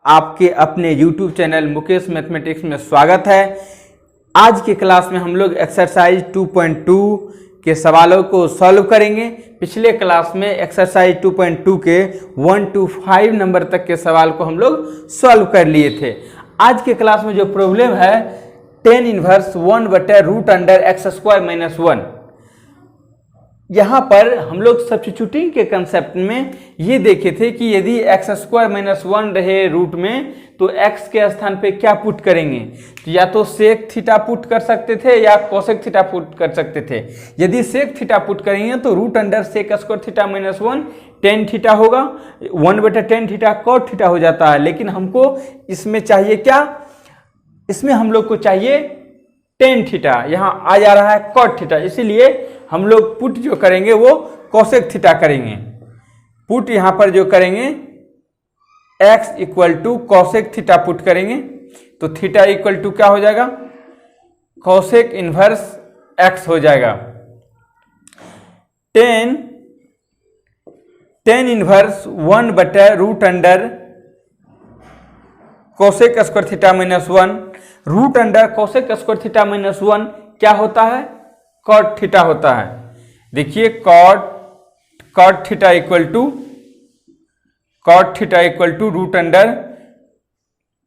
आपके अपने YouTube channel Mukesh mathematics में स्वागत है। आज की क्लास में हम लोग एक्सरसाइज 2.2 के सवालों को सॉल्व करेंगे। पिछले क्लास में एक्सरसाइज 2.2 के 1 to 5 नंबर तक के सवाल को हम लोग सॉल्व कर लिए थे। आज के क्लास में जो प्रॉब्लम है tan इनवर्स 1/√x² - 1, यहाँ पर हम लोग सब्स्टिट्यूटिंग के कंसेप्ट में ये देखे थे कि यदि x² - 1 रहे रूट में तो x के स्थान पे क्या पुट करेंगे, तो या तो सेक थीटा पुट कर सकते थे या कोसेक थीटा पुट कर सकते थे। यदि सेक थीटा पुट करेंगे तो √sec² थीटा - 1 tan थीटा होगा, 1/tan थीटा cot थीटा हो जाता है। लेकिन हमको इसमें चाहिए क्या, इसमें हम लोग को चाहिए tan थीटा, यहाँ आ जा रहा है cot थीटा, इसीलिए हम लोग पुट जो करेंगे वो कोसेक थीटा करेंगे। पुट यहाँ पर जो करेंगे x = कोसेक थीटा पुट करेंगे तो थीटा = क्या हो जाएगा, कोसेक इनवर्स x हो जाएगा। tan इनवर्स 1/√कोसेक² थीटा - 1, √कोसेक² थीटा - 1 क्या होता है, cot थीटा होता है। देखिए cot थीटा =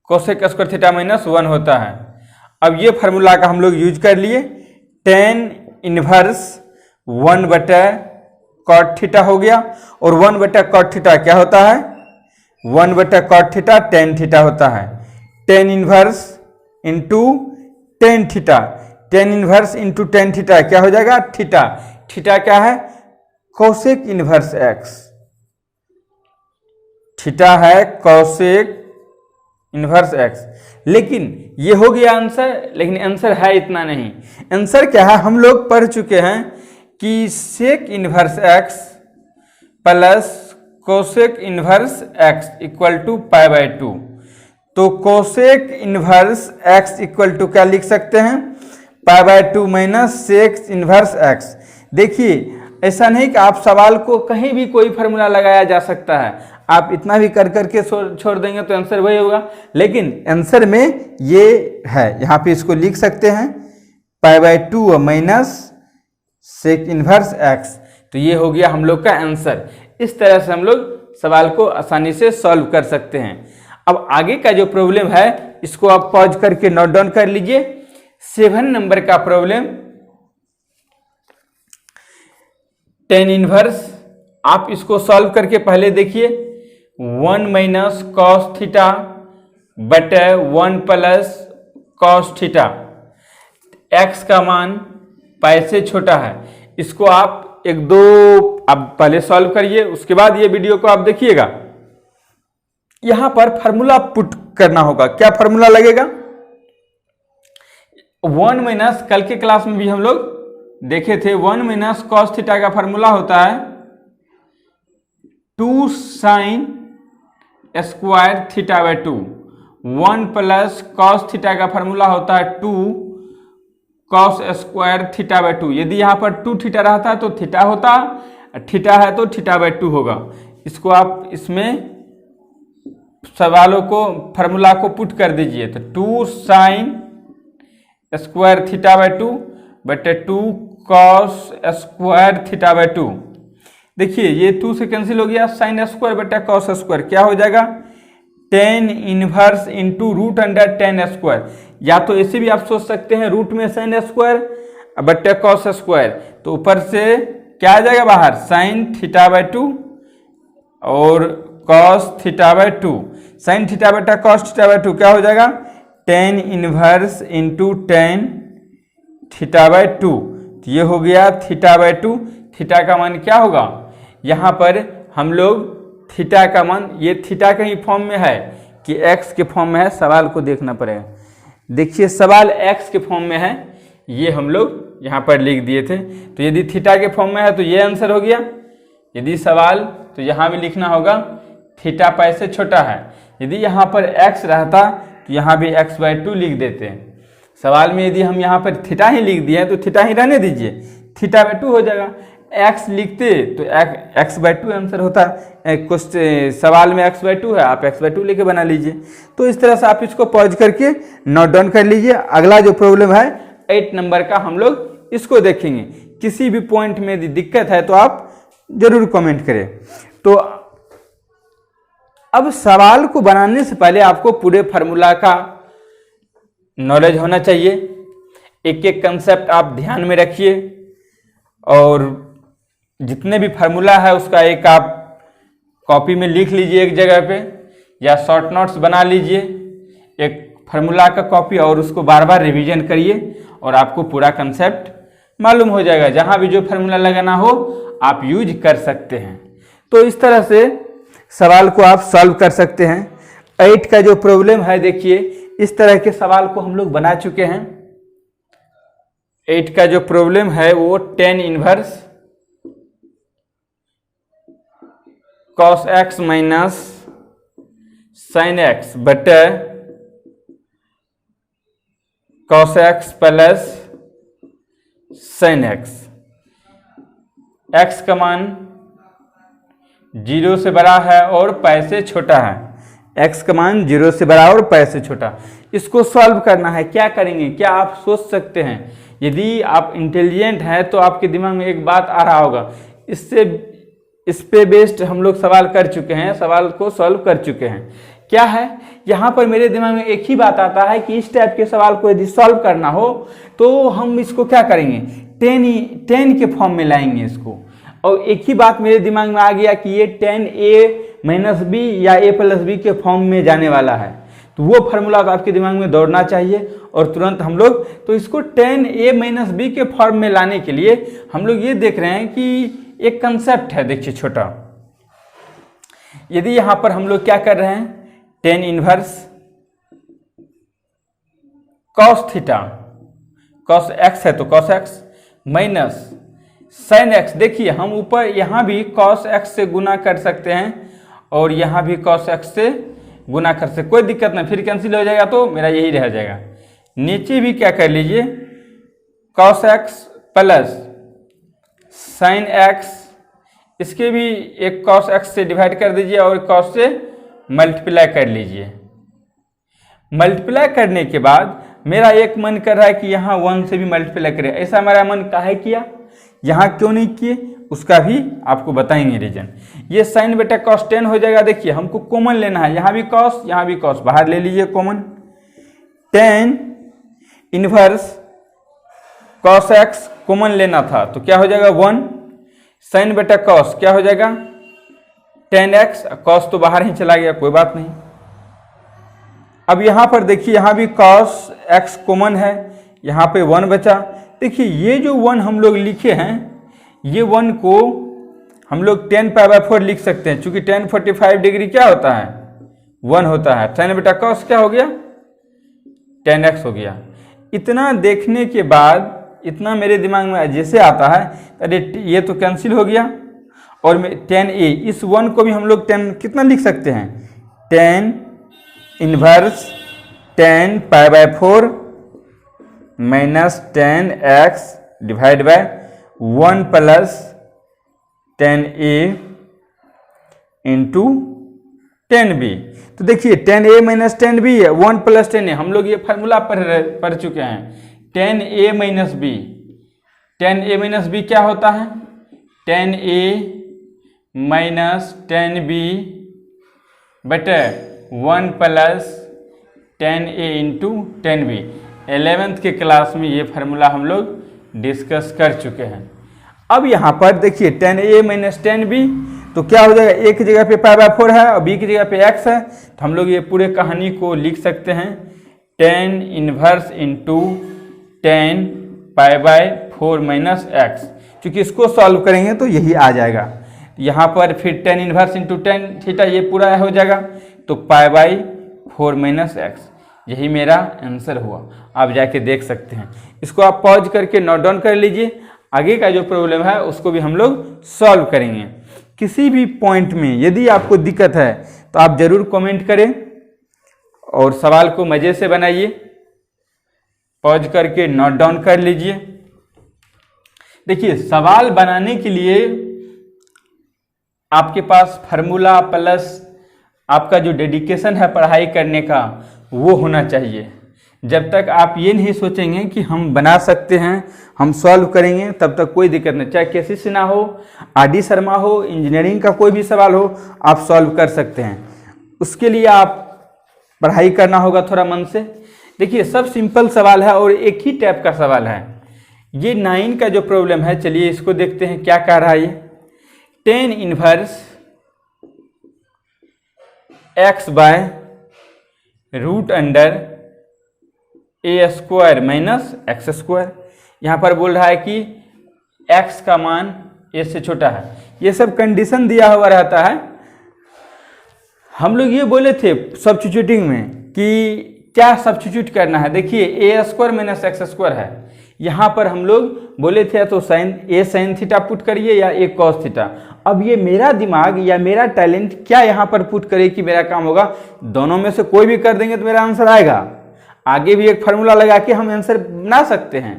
√कोसेक² थीटा - 1 होता है। अब ये फार्मूला का हम लोग यूज कर लिए। tan इनवर्स 1/cot थीटा हो गया और 1/cot थीटा क्या होता है, 1/cot थीटा tan थीटा होता है। tan inverse into tan theta, tan inverse into tan theta क्या हो जाएगा, थीटा। थीटा क्या है, कोसेक इनवर्स x, थीटा है कोसेक इनवर्स x। लेकिन ये हो गया आंसर, लेकिन आंसर है इतना नहीं। आंसर क्या है, हम लोग पढ़ चुके हैं कि sec inverse x plus cosec inverse x = π/2। तो कोसेक इनवर्स x = क्या लिख सकते हैं, π/2 - सेक इनवर्स x। देखिए ऐसा नहीं कि आप सवाल को कहीं भी कोई फार्मूला लगाया जा सकता है, आप इतना भी कर करके छोड़ देंगे तो आंसर वही होगा। लेकिन आंसर में ये है, यहाँ पे इसको लिख सकते हैं π/2 - सेक इनवर्स x। तो ये हो गया हम लोग का आंसर। इस तरह से हम लोग सवाल को आसानी से सॉल्व कर सकते हैं। अब आगे का जो प्रॉब्लम है इसको आप पॉज करके नोट डाउन कर लीजिए। 7 नंबर का प्रॉब्लम, tan इनवर्स, आप इसको सॉल्व करके पहले देखिए 1 - cos थीटा बटे 1 + cos थीटा। x का मान पाई से छोटा है, इसको आप आप पहले सॉल्व करिए, उसके बाद ये वीडियो को आप देखिएगा। यहां पर फार्मूला पुट करना होगा। क्या फार्मूला लगेगा, 1 कल के क्लास में भी हम लोग देखे थे, 1 - cos थीटा का फार्मूला होता है 2 sin² θ/2। 1 + cos थीटा का फार्मूला होता है 2 cos² θ/2। यदि यहाँ पर 2 थीटा रहता है तो थीटा होता, थीटा है तो θ/2 होगा। इसको आप इसमें सवालों को फार्मूला को पुट कर दीजिए तो 2 sin² θ/2 बटे 2 cos² θ/2। देखिए ये 2 से कैंसिल हो गया, sin² बटे cos²। क्या हो जाएगा, tan इनवर्स इंटू √tan²। या तो ऐसे भी आप सोच सकते हैं, रूट में sin² बटे cos², तो ऊपर से क्या आ जाएगा बाहर, sin θ/2 और cos θ/2। sin थीटा बटा cos θ/2 क्या हो जाएगा, tan इनवर्स इंटू tan θ/2। तो ये हो गया θ/2। थीटा का मान क्या होगा, यहाँ पर हम लोग थीटा का मान, ये थीटा के ही फॉर्म में है कि x के फॉर्म में है, सवाल को देखना पड़ेगा। देखिए सवाल x के फॉर्म में है, ये हम लोग यहाँ पर लिख दिए थे। तो यदि थीटा के फॉर्म में है तो ये आंसर हो गया। यदि सवाल, तो यहाँ भी लिखना होगा थीटा पाई से छोटा है। यदि यहाँ पर x रहता तो यहाँ भी x/2 लिख देते हैं। सवाल में यदि हम यहाँ पर थीटा ही लिख दिए तो थीटा ही रहने दीजिए, θ/2 हो जाएगा। x लिखते तो x/2 आंसर होता। सवाल में x/2 है, आप x/2 लेके बना लीजिए। तो इस तरह से आप इसको पॉज करके नोट डाउन कर लीजिए। अगला जो प्रॉब्लम है 8 नंबर का, हम लोग इसको देखेंगे। किसी भी पॉइंट में यदि दिक्कत है तो आप जरूर कमेंट करें। तो अब सवाल को बनाने से पहले आपको पूरे फार्मूला का नॉलेज होना चाहिए। एक एक कंसेप्ट आप ध्यान में रखिए और जितने भी फार्मूला है उसका एक आप कॉपी में लिख लीजिए एक जगह पे, या शॉर्ट नोट्स बना लीजिए एक फार्मूला का कॉपी, और उसको बार बार रिवीजन करिए और आपको पूरा कंसेप्ट मालूम हो जाएगा। जहां भी जो फार्मूला लगाना हो आप यूज कर सकते हैं। तो इस तरह से सवाल को आप सॉल्व कर सकते हैं। 8 का जो प्रॉब्लम है, देखिए इस तरह के सवाल को हम लोग बना चुके हैं। 8 का जो प्रॉब्लम है वो tan inverse cos x minus sin x बटे cos x plus sin x। x का मान 0 से बड़ा है और पाई से छोटा है। x का मान 0 से बड़ा और पाई से छोटा। इसको सॉल्व करना है। क्या करेंगे? क्या आप सोच सकते हैं? यदि आप इंटेलिजेंट हैं तो आपके दिमाग में एक बात आ रहा होगा, इस पे बेस्ड हम लोग सवाल कर चुके हैं, सवाल को सॉल्व कर चुके हैं। क्या है? यहाँ पर मेरे दिमाग में एक ही बात आता है कि इस टाइप के सवाल को यदि सॉल्व करना हो तो हम इसको क्या करेंगे, टेन के फॉर्म में लाएंगे इसको। और एक ही बात मेरे दिमाग में आ गया कि ये tan a माइनस बी या a प्लस बी के फॉर्म में जाने वाला है। तो वो फार्मूला तो आपके दिमाग में दौड़ना चाहिए और तुरंत हम लोग तो इसको tan a माइनस बी के फॉर्म में लाने के लिए हम लोग ये देख रहे हैं कि एक कंसेप्ट है, देखिए छोटा। यदि यहां पर हम लोग क्या कर रहे हैं, tan inverse cos theta, cos x है तो cos x minus sin x। देखिए हम ऊपर यहां भी cos x से गुना कर सकते हैं और यहां भी cos x से गुना कर सकते, कोई दिक्कत नहीं, फिर कैंसिल हो जाएगा तो मेरा यही रह जाएगा। नीचे भी क्या कर लीजिए, cos x plus sin x, इसके भी एक cos x से डिवाइड कर दीजिए और cos से मल्टीप्लाई कर लीजिए। मल्टीप्लाई करने के बाद मेरा एक मन कर रहा है कि यहाँ 1 से भी मल्टीप्लाई करें। ऐसा हमारा मन काहे किया, यहाँ क्यों नहीं किए, उसका भी आपको बताएंगे रीजन। ये साइन बेटा cos 10 हो जाएगा। देखिए हमको कॉमन लेना है, यहाँ भी cos यहाँ भी cos, बाहर ले लीजिए common. tan inverse cos x common लेना था तो क्या हो जाएगा 1, साइन बेटा cos क्या हो जाएगा tan x, cos तो बाहर ही चला गया, कोई बात नहीं। अब यहाँ पर देखिए यहाँ भी cos x कॉमन है, यहाँ पे 1 बचा। देखिए ये जो 1 हम लोग लिखे हैं, ये 1 को हम लोग 10π/4 लिख सकते हैं, चूंकि tan 45 डिग्री क्या होता है 1 होता है। साइन बेटा cos क्या हो गया tan x हो गया। इतना देखने के बाद इतना मेरे दिमाग में जैसे आता है, अरे ये तो कैंसिल हो गया और tan a, इस 1 को भी हम लोग 10 कितना लिख सकते हैं, tan inverse tan π/4 minus tan x divide by 1 plus tan a into tan b। तो देखिए tan a minus tan b है, 1 प्लस tan a, हम लोग ये फार्मूला पढ़ चुके हैं। tan a minus b, tan a minus b क्या होता है, tan a minus tan b बटे 1 plus tan a into tan b। 11th के क्लास में ये फार्मूला हम लोग डिस्कस कर चुके हैं। अब यहाँ पर देखिए tan a minus tan b, तो क्या हो जाएगा, एक जगह पे π/4 है और b की जगह पे x है, तो हम लोग ये पूरे कहानी को लिख सकते हैं tan inverse into tan π/4 minus x। क्योंकि इसको सॉल्व करेंगे तो यही आ जाएगा। यहाँ पर फिर tan inverse into tan theta ये पूरा हो जाएगा, तो π/4 माइनस x, यही मेरा आंसर हुआ। आप जाके देख सकते हैं। इसको आप पॉज करके नोट डाउन कर लीजिए। आगे का जो प्रॉब्लम है उसको भी हम लोग सॉल्व करेंगे। किसी भी पॉइंट में यदि आपको दिक्कत है तो आप जरूर कमेंट करें और सवाल को मजे से बनाइए। पॉज करके नोट डाउन कर लीजिए। देखिए सवाल बनाने के लिए आपके पास फार्मूला प्लस आपका जो डेडिकेशन है पढ़ाई करने का वो होना चाहिए। जब तक आप ये नहीं सोचेंगे कि हम बना सकते हैं, हम सॉल्व करेंगे, तब तक कोई दिक्कत नहीं। चाहे केसी सिन्हा हो, आर.डी. शर्मा हो, इंजीनियरिंग का कोई भी सवाल हो, आप सॉल्व कर सकते हैं। उसके लिए आप पढ़ाई करना होगा थोड़ा मन से। देखिए सब सिंपल सवाल है और एक ही टाइप का सवाल है। ये 9 का जो प्रॉब्लम है, चलिए इसको देखते हैं क्या कह रहा है ये। tan inverse x by root under a square minus x square. यहाँ पर बोल रहा है कि x का मान a से छोटा है। ये सब कंडीशन दिया हुआ रहता है। हम लोग ये बोले थे सब्स्टिट्यूटिंग में कि क्या सब्स्टिट्यूट करना है। देखिए ए स्क्वायर माइनस एक्स स्क्वायर है, यहाँ पर हम लोग बोले थे तो साइन थीटा पुट करिए या ए कॉस थीटा। अब ये मेरा दिमाग या मेरा टैलेंट क्या यहाँ पर पुट करे कि मेरा काम होगा। दोनों में से कोई भी कर देंगे तो मेरा आंसर आएगा। आगे भी एक फार्मूला लगा के हम आंसर बना सकते हैं,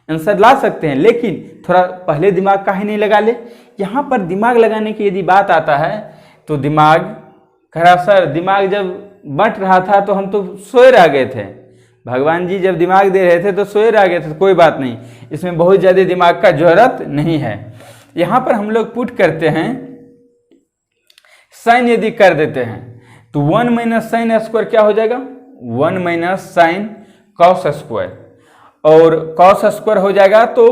आंसर ला सकते हैं, लेकिन थोड़ा पहले दिमाग काहे नहीं लगा ले। यहाँ पर दिमाग लगाने की यदि बात आता है तो दिमाग खरा सर, दिमाग जब बंट रहा था तो हम तो सोए रह गए थे। भगवान जी जब दिमाग दे रहे थे तो सोए रह गए थे, तो कोई बात नहीं, इसमें बहुत ज़्यादा दिमाग का जरूरत नहीं है। यहाँ पर हम लोग पुट करते हैं साइन, यदि कर देते हैं तो 1 माइनस साइन स्क्वायर क्या हो जाएगा, 1 माइनस साइन कॉस स्क्वायर, और कॉस स्क्वायर हो जाएगा तो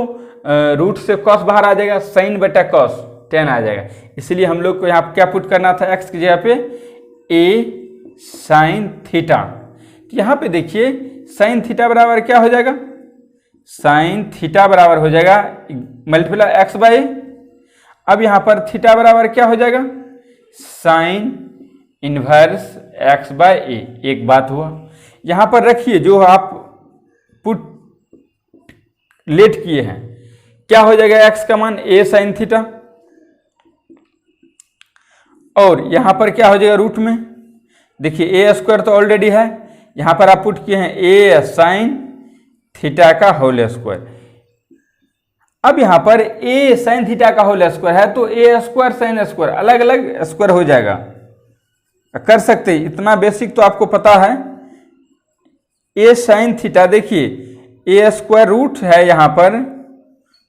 रूट से कॉस बाहर आ जाएगा, साइन बटा कॉस 10 आ जाएगा। इसलिए हम लोग को यहाँ क्या पुट करना था, एक्स की जगह पे ए साइन थीटा। यहाँ पे देखिए साइन थीटा बराबर क्या हो जाएगा, साइन थीटा बराबर हो जाएगा मल्टीप्लाई एक्स बाई। अब यहाँ पर थीटा बराबर क्या हो जाएगा, साइन इनवर्स एक्स बाई ए। एक बात हुआ, यहाँ पर रखिए जो आप पुट लेट किए हैं, क्या हो जाएगा एक्स का मान ए साइन थीटा, और यहाँ पर क्या हो जाएगा रूट में, देखिए ए स्क्वायर तो ऑलरेडी है, यहाँ पर आप पुट किए हैं ए साइन थीटा का होल स्क्वायर। अब यहाँ पर ए साइन थीटा का होल स्क्वायर है तो ए स्क्वायर साइन स्क्वायर अलग अलग स्क्वायर हो जाएगा, कर सकते हैं, इतना बेसिक तो आपको पता है। ए साइन थीटा, देखिए ए स्क्वायर रूट है, यहाँ पर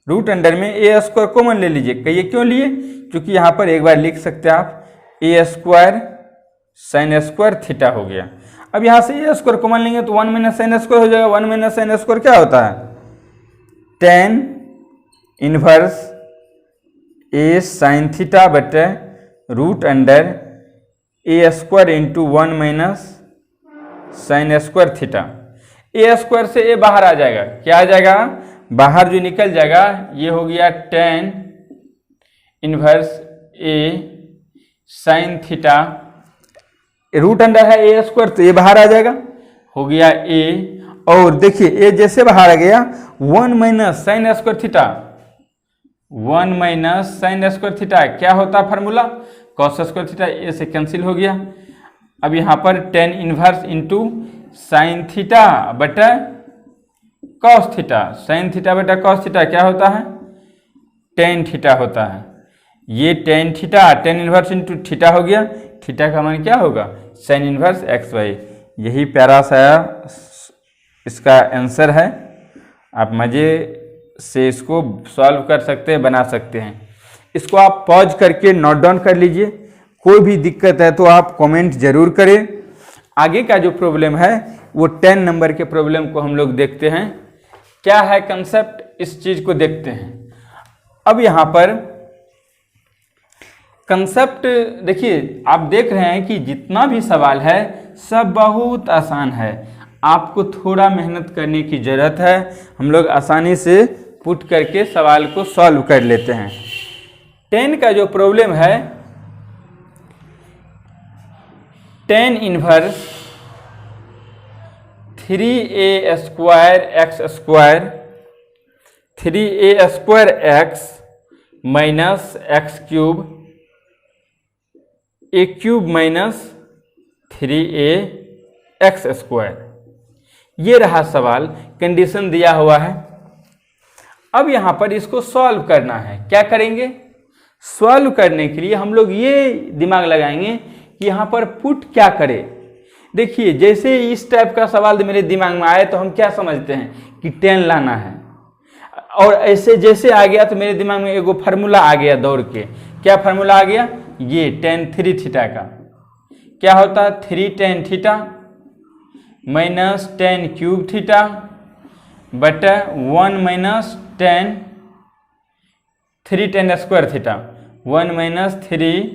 रूट अंडर में ए स्क्वायर कॉमन ले लीजिए। कहिए क्यों लिए, क्योंकि यहाँ पर एक बार लिख सकते हैं आप ए स्क्वायर साइन स्क्वायर थीटा हो गया। अब यहाँ से ए स्क्वायर कॉमन लेंगे तो 1 माइनस साइन स्क्वायर हो जाएगा। 1 माइनस साइन स्क्वायर क्या होता है, tan inverse a sine theta बटे root under a square into 1 minus sine square theta. A square से ए बाहर आ जाएगा, क्या आ जाएगा, बाहर जो निकल जाएगा ये हो गया tan inverse a sine theta, root under है ए स्क्वायर तो ए बाहर आ जाएगा, हो गया ए। और देखिए ए जैसे बाहर आ गया 1 minus sine square theta, 1 minus sine square theta क्या होता है फार्मूला, कॉस स्क्वायर थीटा, ए से कैंसिल हो गया। अब यहाँ पर tan inverse into sine theta बटा कॉस थीटा, साइन थीटा बटा कॉस थीटा क्या होता है, tan थीटा होता है। ये tan theta, tan inverse into theta हो गया, थीटा का मान क्या होगा, साइन इनवर्स एक्स वाई। यही प्यारा सा इसका आंसर है। आप मज़े से इसको सॉल्व कर सकते हैं, बना सकते हैं। इसको आप पॉज करके नोट डाउन कर लीजिए। कोई भी दिक्कत है तो आप कमेंट जरूर करें। आगे का जो प्रॉब्लम है वो 10 नंबर के प्रॉब्लम को हम लोग देखते हैं, क्या है कंसेप्ट, इस चीज़ को देखते हैं। अब यहाँ पर कंसेप्ट देखिए, आप देख रहे हैं कि जितना भी सवाल है सब बहुत आसान है, आपको थोड़ा मेहनत करने की ज़रूरत है। हम लोग आसानी से पुट करके सवाल को सॉल्व कर लेते हैं। 10 का जो प्रॉब्लम है, tan inverse 3a square x square 3a square x minus x cube a cube minus 3a x square, ये रहा सवाल, कंडीशन दिया हुआ है। अब यहाँ पर इसको सॉल्व करना है। क्या करेंगे? सॉल्व करने के लिए हम लोग ये दिमाग लगाएंगे कि यहाँ पर पुट क्या करें। देखिए, जैसे इस टाइप का सवाल मेरे दिमाग में आए तो हम क्या समझते हैं कि 10 लाना है, और ऐसे जैसे आ गया तो मेरे दिमाग में एगो फार्मूला आ गया दौड़ के। क्या फार्मूला आ गया? ये tan 3 थीटा का क्या होता है? 3 tan theta minus tan cube theta बटा 1 minus tan 3 tan square theta, 1 minus 3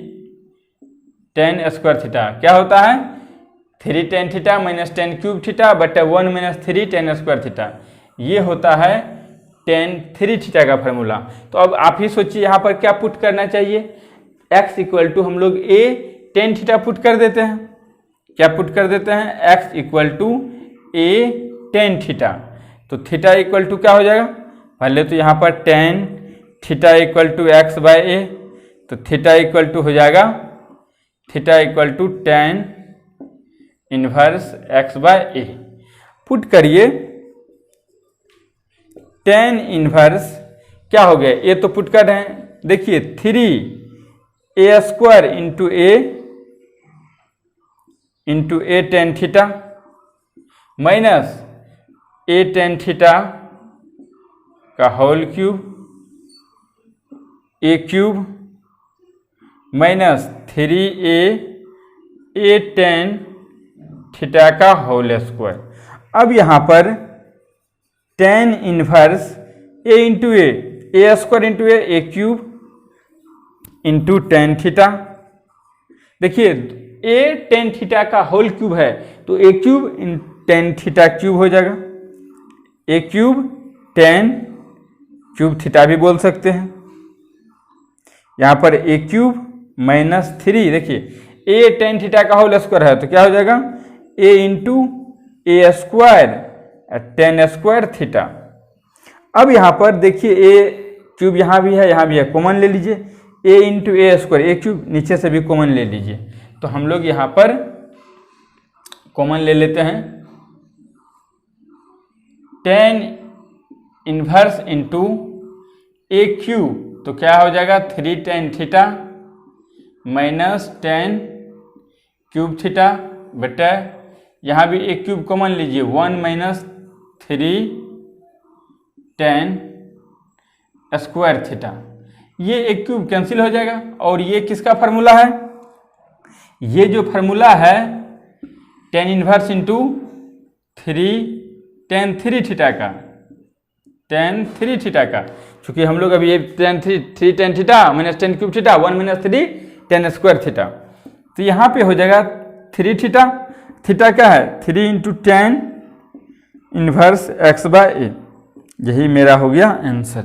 tan square theta क्या होता है? 3 tan theta minus tan cube theta बटा 1 माइनस 3 tan स्क्वायर थीटा। ये होता है tan 3 थीटा का फार्मूला। तो अब आप ही सोचिए यहाँ पर क्या पुट करना चाहिए। x इक्वल टू हम लोग a tan थीटा पुट कर देते हैं। क्या पुट कर देते हैं? x equal to a tan theta. तो थीटा इक्वल टू क्या हो जाएगा? पहले तो यहाँ पर tan theta equal to x by a, तो थीटा इक्वल टू हो जाएगा, theta equal to tan inverse x by a। Put करिए, tan इनवर्स क्या हो गया? ये तो पुट कर रहे हैं। देखिए 3a square into a tan theta minus a tan theta का whole cube, a cube minus 3a tan theta का होल स्क्वायर। अब यहाँ पर tan inverse a into a square into a cube into tan theta. देखिए a tan theta का whole cube है तो a cube in tan theta cube हो जाएगा, a cube tan cube theta भी बोल सकते हैं। यहाँ पर a क्यूब माइनस 3, देखिए a tan थीटा का होल स्क्वायर है तो क्या हो जाएगा? a into a square tan square theta. अब यहाँ पर देखिए a क्यूब यहाँ भी है, कॉमन ले लीजिए, a into a square, a cube नीचे से भी कॉमन ले लीजिए। तो हम लोग यहाँ पर कॉमन ले लेते हैं, tan inverse into a cube, तो क्या हो जाएगा? 3 tan theta minus tan cube theta बटा, यहाँ भी a क्यूब कॉमन लीजिए, 1 माइनस 3 tan स्क्वायर थीटा। ये एक क्यूब कैंसिल हो जाएगा। और ये किसका फार्मूला है? ये जो फार्मूला है tan inverse into 3 tan 3 theta का, tan 3 थीटा का, चूंकि हम लोग अभी ये tan 3 tan theta minus tan cube theta 1 minus 3 tan square theta, तो यहाँ पे हो जाएगा 3 थीटा। थीटा क्या है? 3 into tan inverse x by a। यही मेरा हो गया आंसर।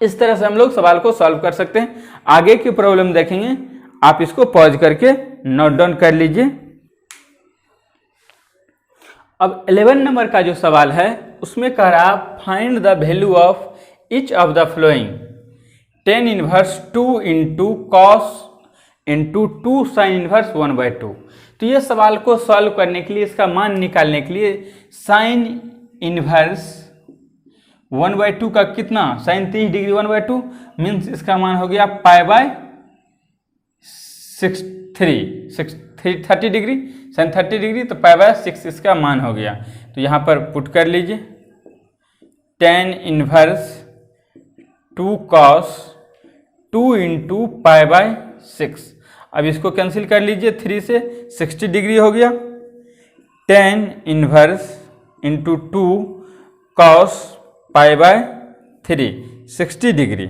इस तरह से हम लोग सवाल को सॉल्व कर सकते हैं। आगे की प्रॉब्लम देखेंगे, आप इसको पॉज करके नोट डाउन कर लीजिए। अब 11 नंबर का जो सवाल है उसमें कह रहा find the value of each of the flowing tan inverse 2 into cos into 2 sine inverse 1/2। तो ये सवाल को सॉल्व करने के लिए, इसका मान निकालने के लिए साइन इनवर्स 1/2 का कितना? साइन 30 डिग्री 1/2 मीन्स इसका मान हो गया pi by 30 degree, sine 30 degree तो पाई बाय 6 इसका मान हो गया। तो यहाँ पर पुट कर लीजिए, tan inverse 2 cos 2 into pi by 6। अब इसको कैंसिल कर लीजिए, 3 से 60 डिग्री हो गया, tan inverse into 2 cos pi by 3 60 degree.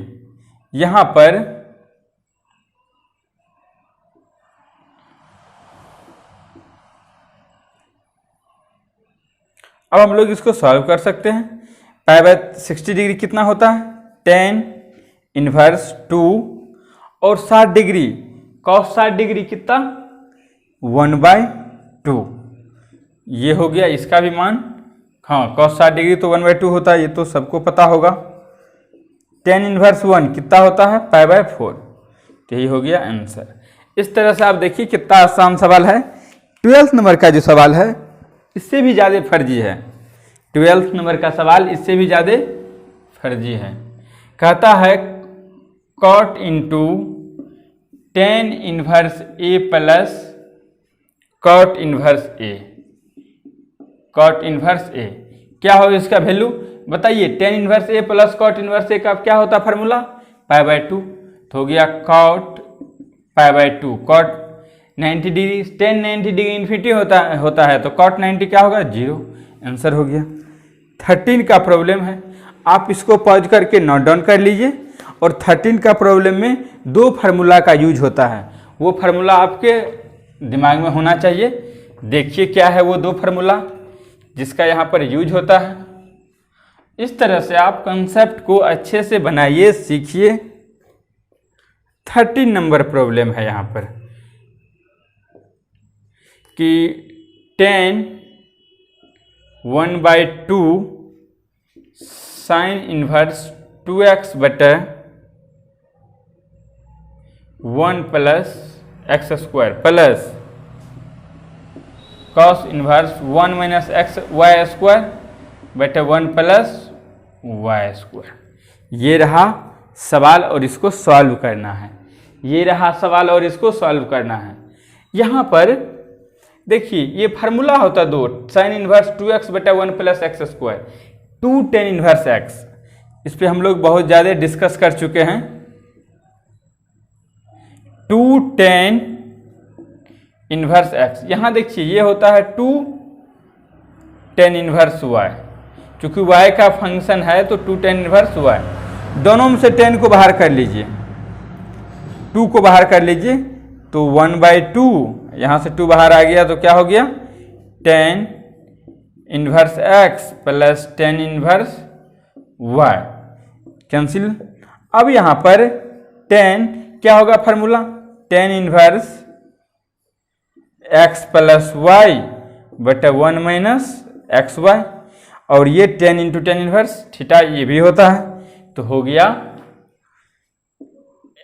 यहाँ पर अब हम लोग इसको सॉल्व कर सकते हैं। पाई बाय 60 डिग्री कितना होता है? tan इनवर्स 2 और 60 डिग्री कॉस 60 डिग्री कितना? 1/2। ये हो गया इसका भी मान। हाँ, कॉस 60 डिग्री तो 1/2 होता है, ये तो सबको पता होगा। tan इनवर्स 1 कितना होता है? Pi by 4। यही हो गया आंसर। इस तरह से आप देखिए कितना आसान सवाल है। 12th नंबर का जो सवाल है इससे भी ज़्यादा फर्जी है। 12th नंबर का सवाल इससे भी ज़्यादा फर्जी है। कहता है cot into tan inverse a plus cot inverse a. Cot inverse a क्या हो इसका वैल्यू बताइए। Tan inverse a plus cot inverse a का क्या होता फार्मूला π/2, तो हो गया cot π/2। Cot 90 degree, tan 90 degree infinity होता है तो कॉट 90 क्या होगा 0। आंसर हो गया। 13 का प्रॉब्लम है, आप इसको पॉज करके नोट डाउन कर लीजिए। और 13 का प्रॉब्लम में दो फार्मूला का यूज होता है, वो फार्मूला आपके दिमाग में होना चाहिए। देखिए क्या है वो दो फार्मूला जिसका यहाँ पर यूज होता है। इस तरह से आप कंसेप्ट को अच्छे से बनाइए, सीखिए। 13 नंबर प्रॉब्लम है यहाँ पर कि 10 1/2 साइन इनवर्स 2x बटा 1 plus x square plus cos inverse 1 minus x y square बटे 1 प्लस वाई स्क्वायर। ये रहा सवाल और इसको सॉल्व करना है। ये रहा सवाल और इसको सॉल्व करना है। यहाँ पर देखिए ये फार्मूला होता दो, साइन इनवर्स 2x बटा 1 plus x square, 2 tan inverse x. इस पर हम लोग बहुत ज़्यादा डिस्कस कर चुके हैं। 2 टेन इनवर्स एक्स, यहाँ देखिए ये होता है 2 टेन इनवर्स वाई। चूंकि y का फंक्शन है तो 2 टेन इनवर्स y। दोनों में से 10 को बाहर कर लीजिए, 2 को बाहर कर लीजिए तो 1/2, यहाँ से 2 बाहर आ गया तो क्या हो गया 10 inverse x plus 10 inverse y cancel. अब यहाँ पर 10 क्या होगा formula 10 inverse x plus y बटा 1 माइनस एक्स वाई। और ये 10 इंटू 10 इनवर्स थीटा ये भी होता है तो हो गया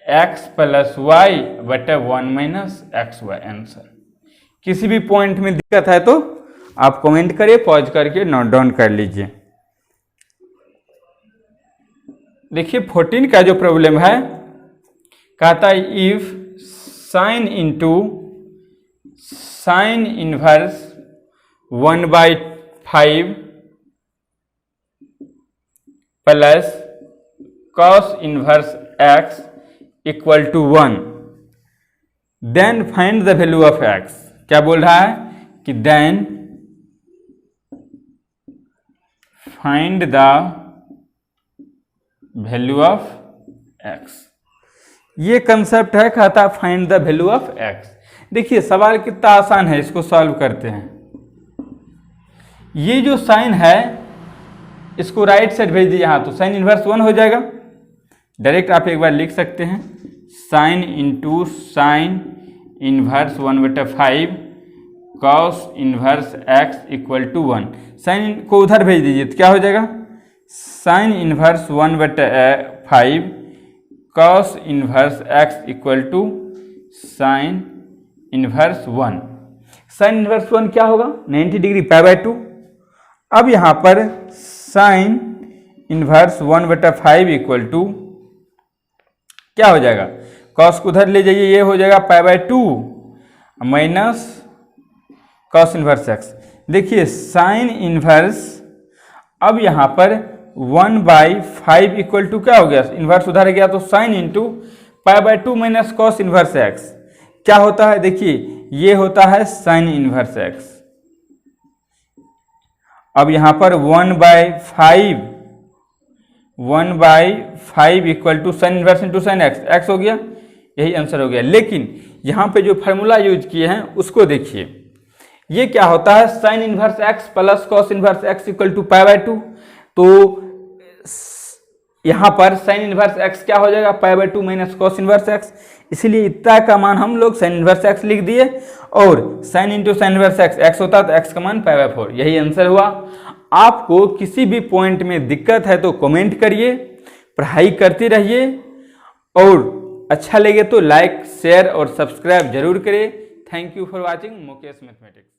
x प्लस वाई बटे 1 माइनस एक्स वाई आंसर। किसी भी पॉइंट में दिक्कत है तो आप कमेंट करिए, पॉज करके नोट डाउन कर लीजिए। देखिए 14 का जो प्रॉब्लम है कहता है if sine into sine inverse 1/5 plus cos inverse x equal to 1, then find the value of x। क्या बोल रहा है कि then find the value of x। ये कंसेप्ट है, कहता find the value of x। देखिए सवाल कितना आसान है, इसको सॉल्व करते हैं। ये जो साइन है इसको राइट साइड भेज दीजिए, यहाँ तो साइन इनवर्स 1 हो जाएगा। डायरेक्ट आप एक बार लिख सकते हैं sine into sine inverse 1/5 cos inverse x equal to 1। Sine को उधर भेज दीजिए तो क्या हो जाएगा sine inverse 1/5 cos inverse x equal to sine inverse 1। Sine inverse 1 क्या होगा 90 डिग्री π/2। अब यहाँ पर साइन इनवर्स 1/5 इक्वल टू क्या हो जाएगा कॉस को उधर ले जाइए, ये हो जाएगा π/2 माइनस कॉस इनवर्स x। देखिए साइन इनवर्स, अब यहाँ पर 1/5 इक्वल टू क्या हो गया इनवर्स उधर गया तो sine into π/2 minus cos inverse x क्या होता है। देखिए ये होता है साइन इनवर्स x। अब यहाँ पर 1/5 equal to sine inverse into sine x हो गया, यही आंसर हो गया। लेकिन यहाँ पे जो फार्मूला यूज किए हैं उसको देखिए, ये क्या होता है sine inverse x plus cos inverse x equal to π/2। तो यहाँ पर साइन इनवर्स x क्या हो जाएगा π/2 माइनस कॉस इनवर्स x, इसीलिए इतना का मान हम लोग साइन इनवर्स x लिख दिए। और sign into sine inverse x होता है तो x का मान π/4, यही आंसर हुआ। आपको किसी भी पॉइंट में दिक्कत है तो कमेंट करिए, पढ़ाई करते रहिए और अच्छा लगे तो लाइक शेयर और सब्सक्राइब जरूर करें। Thank you for watching Mukesh mathematics.